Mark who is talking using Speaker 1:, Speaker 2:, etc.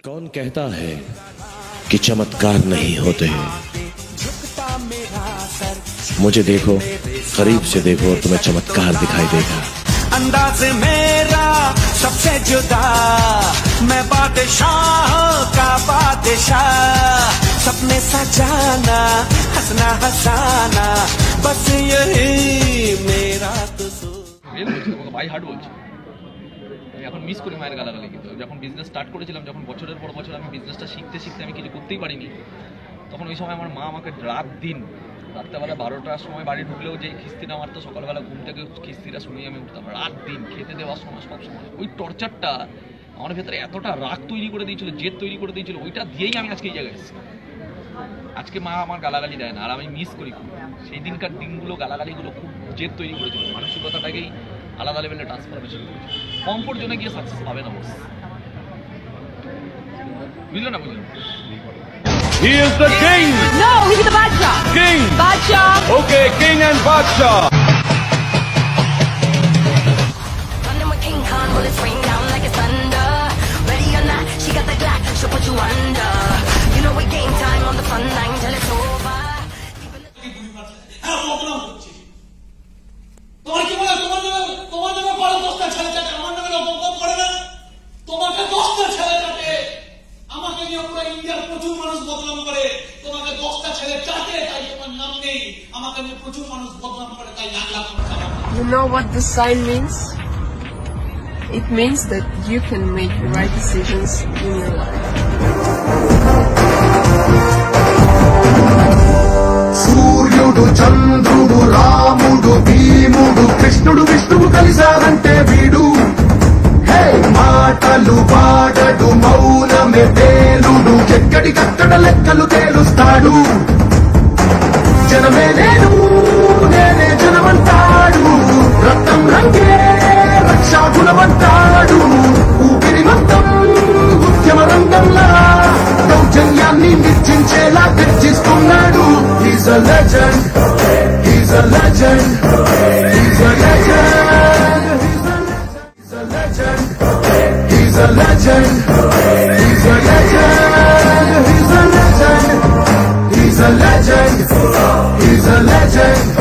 Speaker 1: कौन कहता है कि चमत्कार नहीं होते हैं? मुझे देखो, करीब से देखो और तुम्हें चमत्कार दिखाई देगा।
Speaker 2: अंदाज मेरा सबसे जुदा, मैं बादशाह का बादशाह, सपने सजाना हंसना हंसाना, बस यही मेरा
Speaker 3: বাই হার্ট বলছি। আমি এখন মিস করি মায়ের গালাগালি। কিন্তু যখন বিজনেস স্টার্ট করেছিলাম, যখন বছরের পর বছর আমি বিজনেসটা শিখতে শিখতে আমি কিছু করতেই পারিনি, তখন ওই সময় আমার মা আমাকে রাত দিন রাত্রেবেলা 12টার সময় বাড়ি ঢুকলেও যে খিস্তিটা মারতো, সকালবেলা ঘুম থেকে খিস্তিটা শুনেই আমি উঠতাম। রাত দিন খেতে দেওয়ার সময় সব সময় ওই টর্চারটা আমার ভেতরে এতটা রাগ তৈরি করে দিয়েছিল, জেদ তৈরি করে দিয়েছিল, ওইটা দিয়েই আমি আজকে এই জায়গায় এসেছি। আজকে মা আমার গালাগালি দেয় না, আর আমি মিস করি খুব। সেই দিনকার দিনগুলো, গালাগালিগুলো খুব জেদ তৈরি করেছিল, মানসিকতাটাকেই আলাদা লেভেলে ট্রান্সফরমেশন করেছে। কমফোর্ট জোনে গিয়ে সাকসেস পাবে না বস, বুঝলো না? বুঝলো?
Speaker 4: He is the king.
Speaker 5: No, he's the Badshah.
Speaker 4: King.
Speaker 5: Badshah.
Speaker 4: Okay, king and Badshah.
Speaker 6: Running with King Khan, bullets rain down like it's thunder. Ready or not, she got the Glock, she'll put you under. You know we game time on the front line till it's over.
Speaker 7: তোমার কি বলে, তোমার নামে পড়ে 10টা ছেলে চাটে, আমার নামে অপমান করে না? তোমাকে 10টা ছেলে চাটে, আমাকে নিয়ে পুরো ইন্ডিয়ার প্রচুর মানুষ বদনাম করে। তোমাকে 10টা ছেলে চাটে, তাই তোমার নাম নেই। আমাকে নিয়ে প্রচুর মানুষ বদনাম করে, তাই লাখ লাখ মানুষ আমার।
Speaker 5: You know what this sign means? It means that you can make the right decisions in your life.
Speaker 8: సూర్యుడు చంద్రుడు రాముడు భీముడు కృష్ణుడు విష్ణువు కలిశారంటే వీడు. హే మాటలు పాడడు మౌనమే తేలుడు, ఎక్కడి కట్టడ లెక్కలు తేలుస్తాడు. జనమే నేను నేనే జనమంటాడు, రక్తం రంగే రక్షాగుణమంటాడు. ఊపిరి మొత్తం ఉద్యమ రంగంలా దౌర్జన్యాన్ని నిర్జించేలా గర్జిస్తున్నాడు. He's a legend, he's a legend, he's a legend, he's a legend, he's a legend, he's a legend, he's a legend, he's a legend, he's a legend.